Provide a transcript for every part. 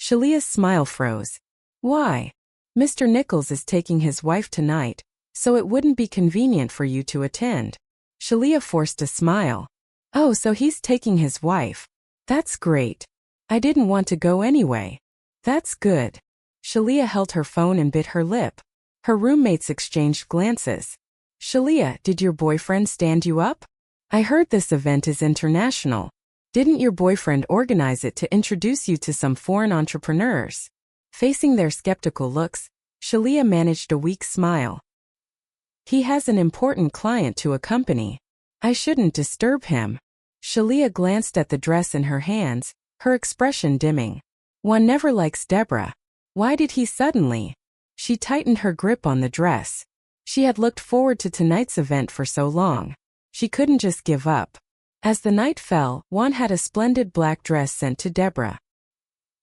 Shalia's smile froze. Why? Mr. Nichols is taking his wife tonight, so it wouldn't be convenient for you to attend. Shalia forced a smile. Oh, so he's taking his wife. That's great. I didn't want to go anyway. That's good. Shalia held her phone and bit her lip. Her roommates exchanged glances. Shalia, did your boyfriend stand you up? I heard this event is international. Didn't your boyfriend organize it to introduce you to some foreign entrepreneurs? Facing their skeptical looks, Shalia managed a weak smile. He has an important client to accompany. I shouldn't disturb him. Shalia glanced at the dress in her hands, her expression dimming. Juan never likes Deborah. Why did he suddenly? She tightened her grip on the dress. She had looked forward to tonight's event for so long. She couldn't just give up. As the night fell, Juan had a splendid black dress sent to Deborah.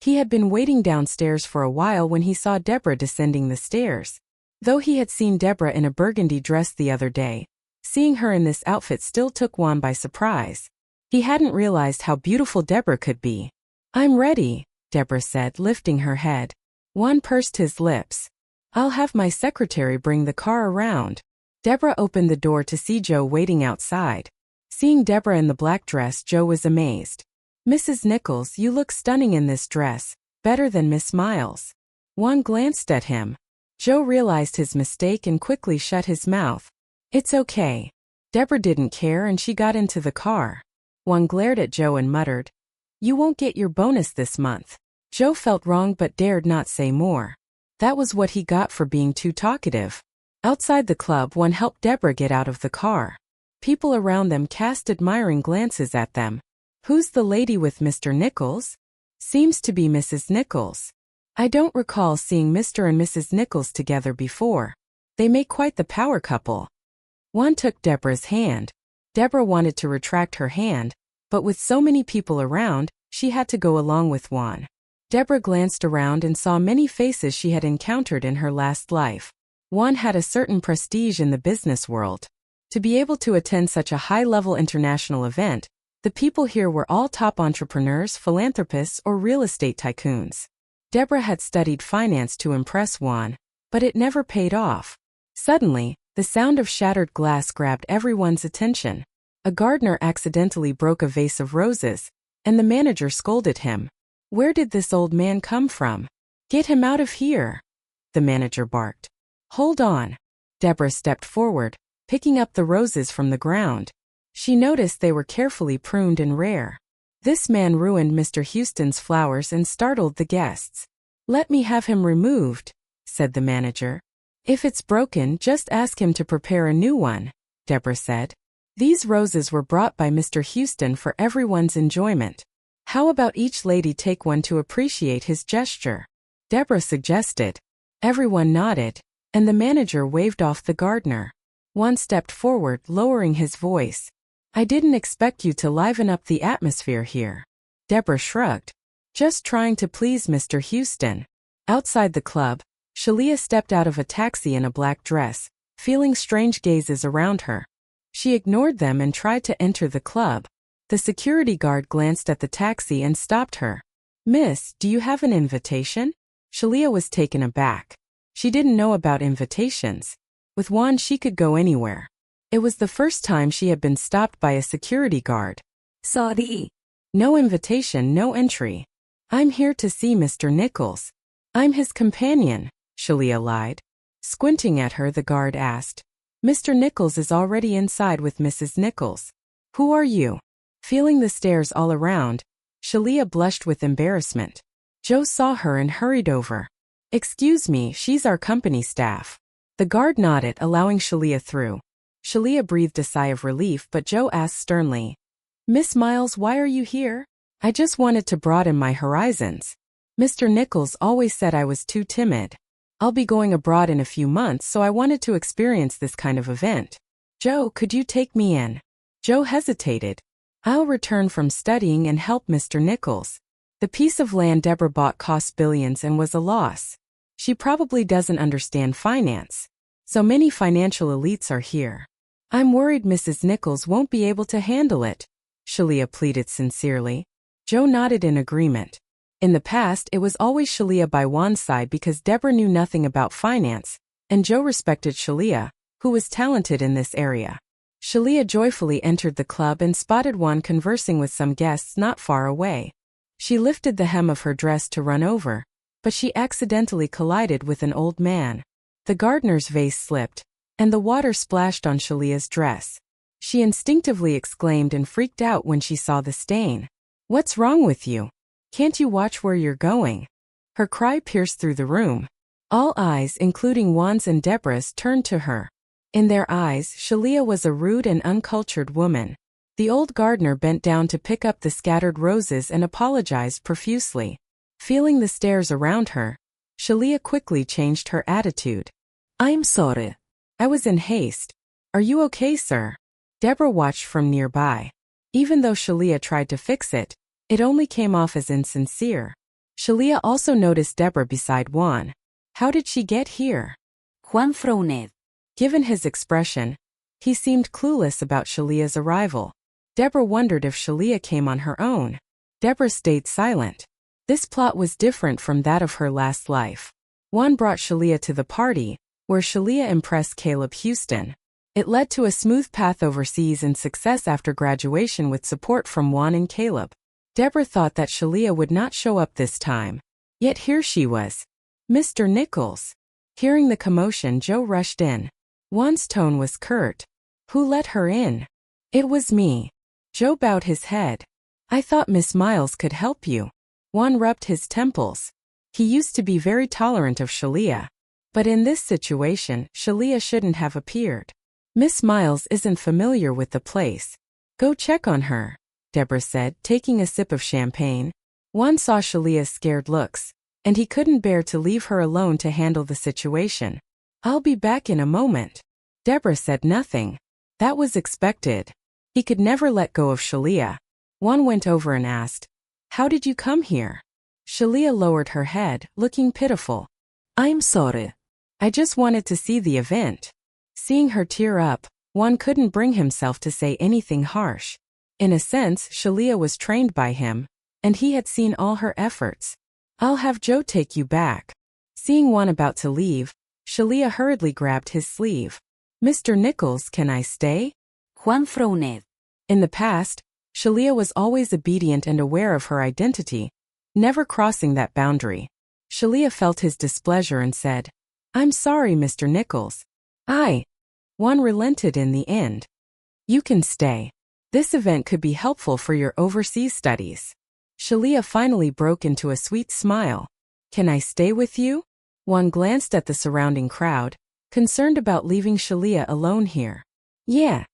He had been waiting downstairs for a while when he saw Deborah descending the stairs. Though he had seen Deborah in a burgundy dress the other day, seeing her in this outfit still took Juan by surprise. He hadn't realized how beautiful Deborah could be. I'm ready, Deborah said, lifting her head. Juan pursed his lips. I'll have my secretary bring the car around. Deborah opened the door to see Joe waiting outside. Seeing Deborah in the black dress, Joe was amazed. Mrs. Nichols, you look stunning in this dress, better than Miss Miles. Juan glanced at him. Joe realized his mistake and quickly shut his mouth. It's okay. Deborah didn't care and she got into the car. Juan glared at Joe and muttered, You won't get your bonus this month. Joe felt wrong but dared not say more. That was what he got for being too talkative. Outside the club, Juan helped Deborah get out of the car. People around them cast admiring glances at them. Who's the lady with Mr. Nichols? Seems to be Mrs. Nichols. I don't recall seeing Mr. and Mrs. Nichols together before. They make quite the power couple. Juan took Deborah's hand. Deborah wanted to retract her hand, but with so many people around, she had to go along with Juan. Deborah glanced around and saw many faces she had encountered in her last life. Juan had a certain prestige in the business world. To be able to attend such a high-level international event, the people here were all top entrepreneurs, philanthropists, or real estate tycoons. Deborah had studied finance to impress Juan, but it never paid off. Suddenly, the sound of shattered glass grabbed everyone's attention. A gardener accidentally broke a vase of roses, and the manager scolded him. Where did this old man come from? Get him out of here, the manager barked. Hold on. Deborah stepped forward, picking up the roses from the ground. She noticed they were carefully pruned and rare. This man ruined Mr. Houston's flowers and startled the guests. Let me have him removed, said the manager. If it's broken, just ask him to prepare a new one, Deborah said. These roses were brought by Mr. Houston for everyone's enjoyment. How about each lady take one to appreciate his gesture? Deborah suggested. Everyone nodded, and the manager waved off the gardener. Juan stepped forward, lowering his voice. I didn't expect you to liven up the atmosphere here. Deborah shrugged. Just trying to please Mr. Houston. Outside the club, Shalia stepped out of a taxi in a black dress, feeling strange gazes around her. She ignored them and tried to enter the club. The security guard glanced at the taxi and stopped her. Miss, do you have an invitation? Shalia was taken aback. She didn't know about invitations. With Juan, she could go anywhere. It was the first time she had been stopped by a security guard. Sorry. No invitation, no entry. I'm here to see Mr. Nichols. I'm his companion, Shalia lied. Squinting at her, the guard asked. Mr. Nichols is already inside with Mrs. Nichols. Who are you? Feeling the stares all around, Shalia blushed with embarrassment. Joe saw her and hurried over. Excuse me, she's our company staff. The guard nodded, allowing Shalia through. Shalia breathed a sigh of relief, but Joe asked sternly, Miss Miles, why are you here? I just wanted to broaden my horizons. Mr. Nichols always said I was too timid. I'll be going abroad in a few months, so I wanted to experience this kind of event. Joe, could you take me in? Joe hesitated. I'll return from studying and help Mr. Nichols. The piece of land Deborah bought cost billions and was a loss. She probably doesn't understand finance. So many financial elites are here. I'm worried Mrs. Nichols won't be able to handle it, Shalia pleaded sincerely. Joe nodded in agreement. In the past, it was always Shalia by Juan's side because Deborah knew nothing about finance, and Joe respected Shalia, who was talented in this area. Shalia joyfully entered the club and spotted Juan conversing with some guests not far away. She lifted the hem of her dress to run over, but she accidentally collided with an old man. The gardener's vase slipped, and the water splashed on Shalia's dress. She instinctively exclaimed and freaked out when she saw the stain. "What's wrong with you? Can't you watch where you're going?" Her cry pierced through the room. All eyes, including Juan's and Deborah's, turned to her. In their eyes, Shalia was a rude and uncultured woman. The old gardener bent down to pick up the scattered roses and apologized profusely. Feeling the stares around her, Shalia quickly changed her attitude. "I'm sorry. I was in haste. Are you okay, sir?" Deborah watched from nearby. Even though Shalia tried to fix it, it only came off as insincere. Shalia also noticed Deborah beside Juan. How did she get here? Juan frowned. Given his expression, he seemed clueless about Shalia's arrival. Deborah wondered if Shalia came on her own. Deborah stayed silent. This plot was different from that of her last life. Juan brought Shalia to the party, where Shalia impressed Caleb Houston. It led to a smooth path overseas and success after graduation with support from Juan and Caleb. Deborah thought that Shalia would not show up this time. Yet here she was. "Mr. Nichols." Hearing the commotion, Joe rushed in. Juan's tone was curt. "Who let her in?" "It was me." Joe bowed his head. "I thought Miss Miles could help you." Juan rubbed his temples. He used to be very tolerant of Shalia. But in this situation, Shalia shouldn't have appeared. "Miss Miles isn't familiar with the place. Go check on her," Deborah said, taking a sip of champagne. Juan saw Shalia's scared looks, and he couldn't bear to leave her alone to handle the situation. "I'll be back in a moment." Deborah said nothing. That was expected. He could never let go of Shalia. Juan went over and asked, "How did you come here?" Shalia lowered her head, looking pitiful. "I'm sorry. I just wanted to see the event." Seeing her tear up, Juan couldn't bring himself to say anything harsh. In a sense, Shalia was trained by him, and he had seen all her efforts. "I'll have Joe take you back." Seeing Juan about to leave, Shalia hurriedly grabbed his sleeve. "Mr. Nichols, can I stay?" Juan frowned. In the past, Shalia was always obedient and aware of her identity, never crossing that boundary. Shalia felt his displeasure and said, "I'm sorry, Mr. Nichols." Juan relented in the end. "You can stay. This event could be helpful for your overseas studies." Shalia finally broke into a sweet smile. "Can I stay with you?" Juan glanced at the surrounding crowd, concerned about leaving Shalia alone here. "Yeah."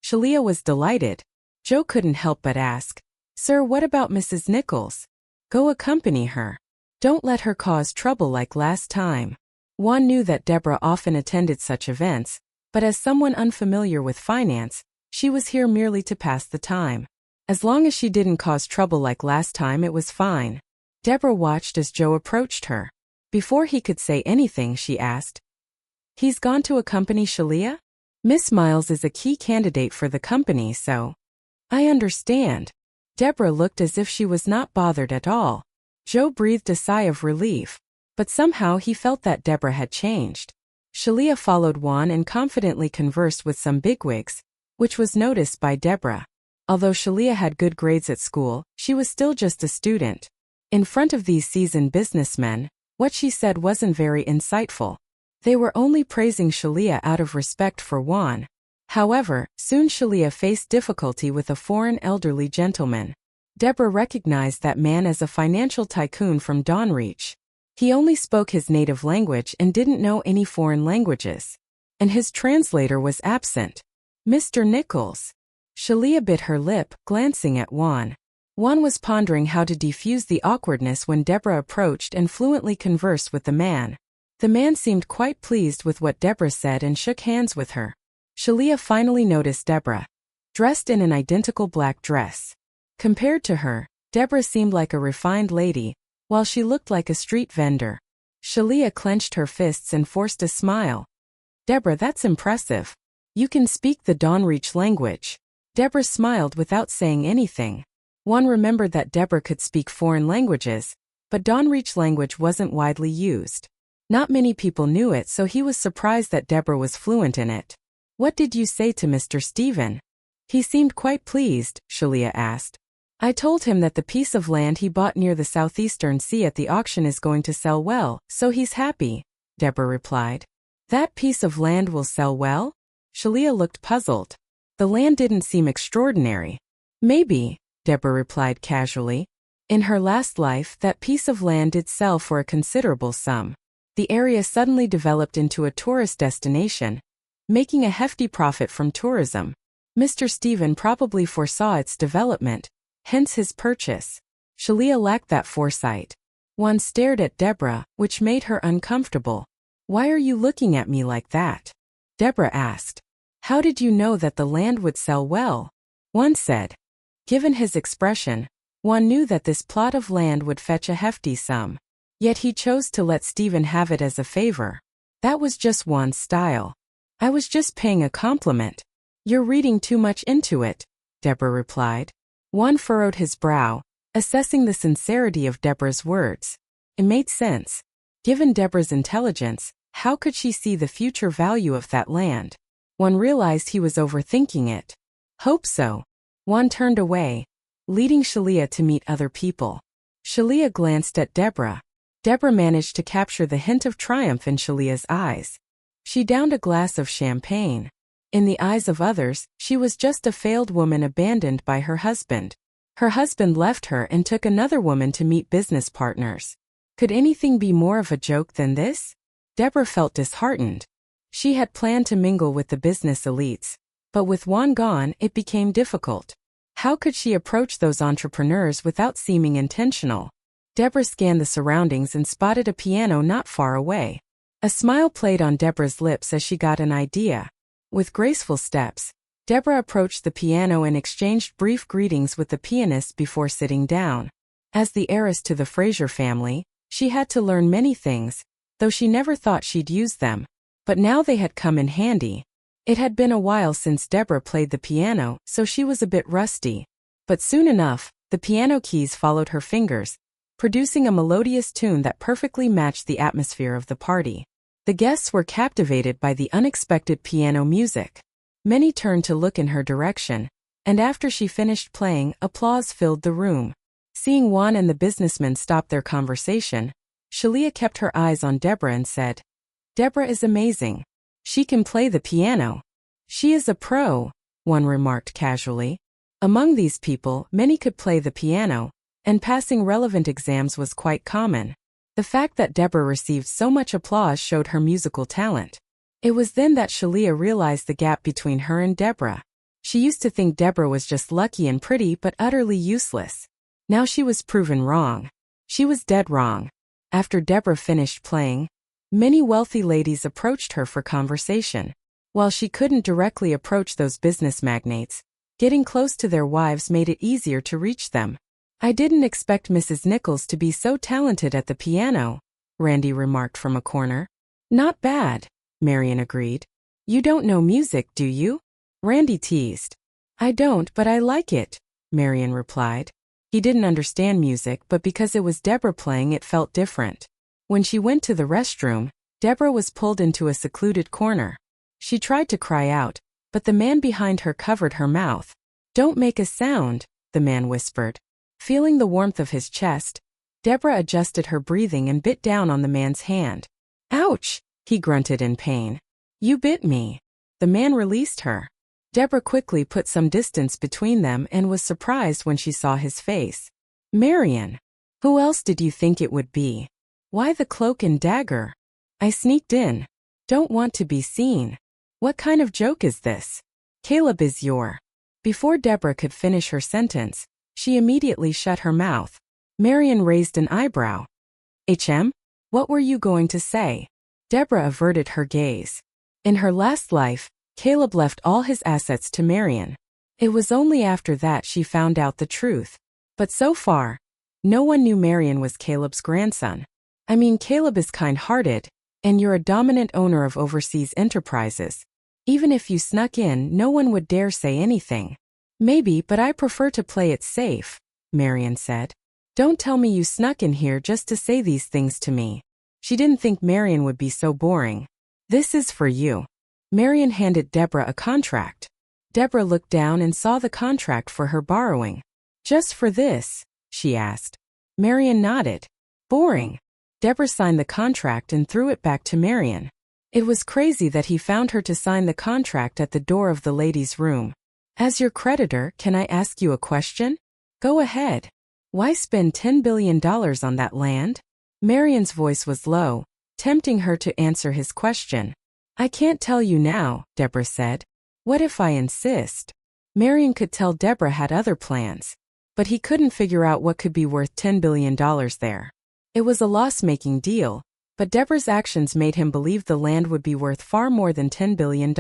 Shalia was delighted. Joe couldn't help but ask, "Sir, what about Mrs. Nichols? Go accompany her. Don't let her cause trouble like last time." Juan knew that Deborah often attended such events, but as someone unfamiliar with finance, she was here merely to pass the time. As long as she didn't cause trouble like last time, it was fine. Deborah watched as Joe approached her. Before he could say anything, she asked, "He's gone to accompany Shalia? Miss Miles is a key candidate for the company, so..." "I understand." Deborah looked as if she was not bothered at all. Joe breathed a sigh of relief, but somehow he felt that Deborah had changed. Shalia followed Juan and confidently conversed with some bigwigs, which was noticed by Deborah. Although Shalia had good grades at school, she was still just a student. In front of these seasoned businessmen, what she said wasn't very insightful. They were only praising Shalia out of respect for Juan. However, soon Shalia faced difficulty with a foreign elderly gentleman. Deborah recognized that man as a financial tycoon from Dawnreach. He only spoke his native language and didn't know any foreign languages. And his translator was absent. "Mr. Nichols." Shalia bit her lip, glancing at Juan. Juan was pondering how to defuse the awkwardness when Deborah approached and fluently conversed with the man. The man seemed quite pleased with what Deborah said and shook hands with her. Shalia finally noticed Deborah, dressed in an identical black dress. Compared to her, Deborah seemed like a refined lady, while she looked like a street vendor. Shalia clenched her fists and forced a smile. "Deborah, that's impressive. You can speak the Dawnreach language." Deborah smiled without saying anything. Juan remembered that Deborah could speak foreign languages, But Donreach language wasn't widely used. Not many people knew it, so he was surprised that Deborah was fluent in it. "What did you say to Mr. Stephen?" "He seemed quite pleased," Shalia asked. "I told him that the piece of land he bought near the southeastern sea at the auction is going to sell well, so he's happy," Deborah replied. "That piece of land will sell well?" Shalia looked puzzled. The land didn't seem extraordinary. "Maybe," Deborah replied casually. In her last life, that piece of land did sell for a considerable sum. The area suddenly developed into a tourist destination, making a hefty profit from tourism. Mr. Stephen probably foresaw its development, hence his purchase. Shalia lacked that foresight. Juan stared at Deborah, which made her uncomfortable. "Why are you looking at me like that?" Deborah asked. "How did you know that the land would sell well?" Juan said. Given his expression, Juan knew that this plot of land would fetch a hefty sum. Yet he chose to let Stephen have it as a favor. That was just Juan's style. "I was just paying a compliment." "You're reading too much into it," Deborah replied. Juan furrowed his brow, assessing the sincerity of Deborah's words. It made sense. Given Deborah's intelligence, how could she see the future value of that land? Juan realized he was overthinking it. "Hope so." Juan turned away, leading Shalia to meet other people. Shalia glanced at Deborah. Deborah managed to capture the hint of triumph in Shalia's eyes. She downed a glass of champagne. In the eyes of others, she was just a failed woman abandoned by her husband. Her husband left her and took another woman to meet business partners. Could anything be more of a joke than this? Deborah felt disheartened. She had planned to mingle with the business elites, but with Juan gone, it became difficult. How could she approach those entrepreneurs without seeming intentional? Deborah scanned the surroundings and spotted a piano not far away. A smile played on Deborah's lips as she got an idea. With graceful steps, Deborah approached the piano and exchanged brief greetings with the pianist before sitting down. As the heiress to the Fraser family, she had to learn many things, though she never thought she'd use them. But now they had come in handy. It had been a while since Deborah played the piano, so she was a bit rusty. But soon enough, the piano keys followed her fingers, producing a melodious tune that perfectly matched the atmosphere of the party. The guests were captivated by the unexpected piano music. Many turned to look in her direction, and after she finished playing, applause filled the room. Seeing Juan and the businessman stop their conversation, Shalia kept her eyes on Deborah and said, "Deborah is amazing. She can play the piano." "She is a pro," Juan remarked casually. Among these people, many could play the piano, and passing relevant exams was quite common. The fact that Deborah received so much applause showed her musical talent. It was then that Shalia realized the gap between her and Deborah. She used to think Deborah was just lucky and pretty but utterly useless. Now she was proven wrong. She was dead wrong. After Deborah finished playing, many wealthy ladies approached her for conversation. While she couldn't directly approach those business magnates, getting close to their wives made it easier to reach them. "I didn't expect Mrs. Nichols to be so talented at the piano," Randy remarked from a corner. "Not bad," Marion agreed. "You don't know music, do you?" Randy teased. "I don't, but I like it," Marion replied. He didn't understand music, but because it was Deborah playing, it felt different. When she went to the restroom, Deborah was pulled into a secluded corner. She tried to cry out, but the man behind her covered her mouth. "Don't make a sound," the man whispered. Feeling the warmth of his chest, Deborah adjusted her breathing and bit down on the man's hand. "Ouch!" he grunted in pain. "You bit me." The man released her. Deborah quickly put some distance between them and was surprised when she saw his face. "Marion. Who else did you think it would be? Why the cloak and dagger?" "I sneaked in. Don't want to be seen." "What kind of joke is this?" "Caleb is your..." Before Deborah could finish her sentence, she immediately shut her mouth. Marion raised an eyebrow. What were you going to say?" Deborah averted her gaze. In her last life, Caleb left all his assets to Marion. It was only after that she found out the truth. But so far, no one knew Marion was Caleb's grandson. "I mean, Caleb is kind-hearted, and you're a dominant owner of overseas enterprises. Even if you snuck in, no one would dare say anything." "Maybe, but I prefer to play it safe," Marion said. Don't tell me you snuck in here just to say these things to me. She didn't think Marion would be so boring. This is for you. Marion handed Deborah a contract. Deborah looked down and saw the contract for her borrowing. Just for this? She asked. Marion nodded. Boring. Deborah signed the contract and threw it back to Marion. It was crazy that he found her to sign the contract at the door of the ladies' room. As your creditor, can I ask you a question? Go ahead. Why spend $10 billion on that land? Marion's voice was low, tempting her to answer his question. I can't tell you now, Deborah said. What if I insist? Marion could tell Deborah had other plans, but he couldn't figure out what could be worth $10 billion there. It was a loss-making deal, but Deborah's actions made him believe the land would be worth far more than $10 billion.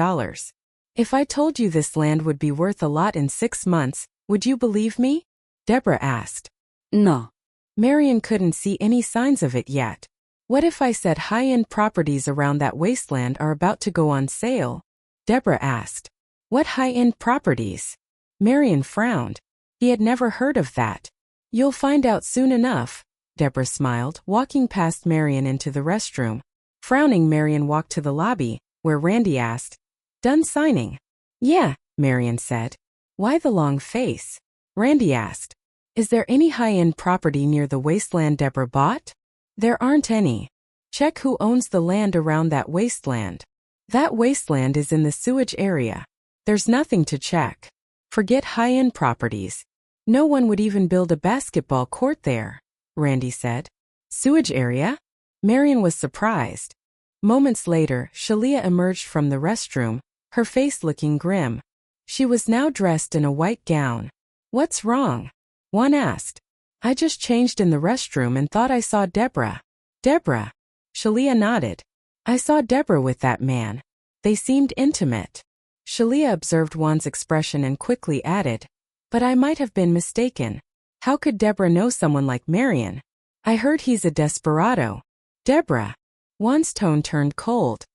If I told you this land would be worth a lot in 6 months, would you believe me? Deborah asked. No. Marion couldn't see any signs of it yet. What if I said high-end properties around that wasteland are about to go on sale? Deborah asked. What high-end properties? Marion frowned. He had never heard of that. You'll find out soon enough, Deborah smiled, walking past Marion into the restroom. Frowning, Marion walked to the lobby, where Randy asked, Done signing? Yeah, Marion said. Why the long face? Randy asked. Is there any high-end property near the wasteland Deborah bought? There aren't any. Check who owns the land around that wasteland. That wasteland is in the sewage area. There's nothing to check. Forget high-end properties. No one would even build a basketball court there, Randy said. Sewage area? Marion was surprised. Moments later, Shalia emerged from the restroom, her face looking grim. She was now dressed in a white gown. What's wrong? Juan asked. I just changed in the restroom and thought I saw Deborah. Deborah? Shalia nodded. I saw Deborah with that man. They seemed intimate. Shalia observed Juan's expression and quickly added, but I might have been mistaken. How could Deborah know someone like Marion? I heard he's a desperado. Deborah. Juan's tone turned cold.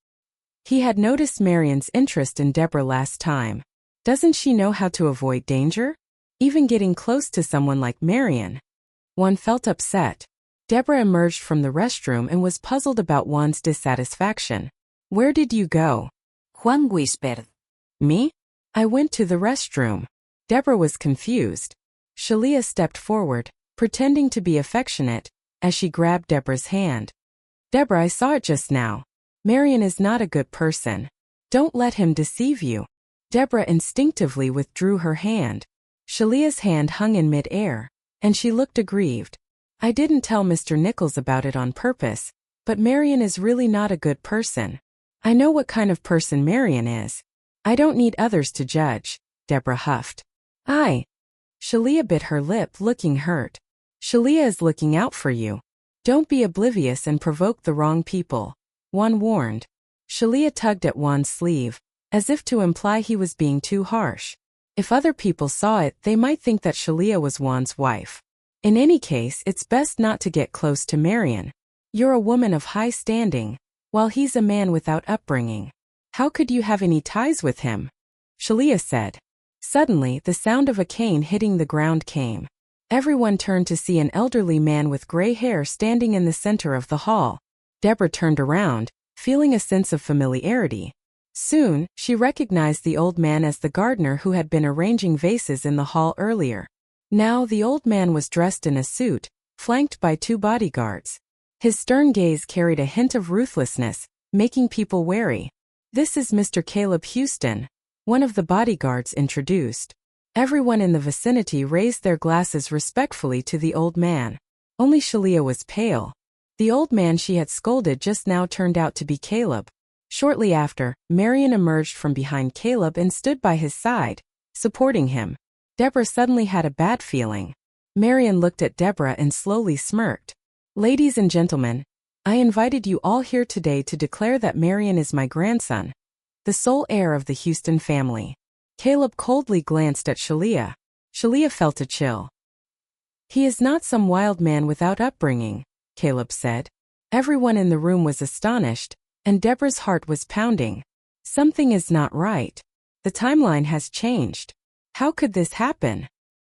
He had noticed Marion's interest in Deborah last time. Doesn't she know how to avoid danger? Even getting close to someone like Marion. Juan felt upset. Deborah emerged from the restroom and was puzzled about Juan's dissatisfaction. Where did you go? Juan whispered. Me? I went to the restroom. Deborah was confused. Shalia stepped forward, pretending to be affectionate, as she grabbed Deborah's hand. Deborah, I saw it just now. Marion is not a good person. Don't let him deceive you. Deborah instinctively withdrew her hand. Shalia's hand hung in mid-air, and she looked aggrieved. I didn't tell Mr. Nichols about it on purpose, but Marion is really not a good person. I know what kind of person Marion is. I don't need others to judge, Deborah huffed. Shalia bit her lip, looking hurt. Shalia is looking out for you. Don't be oblivious and provoke the wrong people, Juan warned. Shalia tugged at Juan's sleeve, as if to imply he was being too harsh. If other people saw it, they might think that Shalia was Juan's wife. In any case, it's best not to get close to Marion. You're a woman of high standing, while he's a man without upbringing. How could you have any ties with him? Shalia said. Suddenly, the sound of a cane hitting the ground came. Everyone turned to see an elderly man with gray hair standing in the center of the hall. Deborah turned around, feeling a sense of familiarity. Soon, she recognized the old man as the gardener who had been arranging vases in the hall earlier. Now the old man was dressed in a suit, flanked by 2 bodyguards. His stern gaze carried a hint of ruthlessness, making people wary. This is Mr. Caleb Houston, one of the bodyguards introduced. Everyone in the vicinity raised their glasses respectfully to the old man. Only Shalia was pale. The old man she had scolded just now turned out to be Caleb. Shortly after, Marion emerged from behind Caleb and stood by his side, supporting him. Deborah suddenly had a bad feeling. Marion looked at Deborah and slowly smirked. Ladies and gentlemen, I invited you all here today to declare that Marion is my grandson, the sole heir of the Houston family. Caleb coldly glanced at Shalia. Shalia felt a chill. He is not some wild man without upbringing, Caleb said. Everyone in the room was astonished, and Deborah's heart was pounding. Something is not right. The timeline has changed. How could this happen?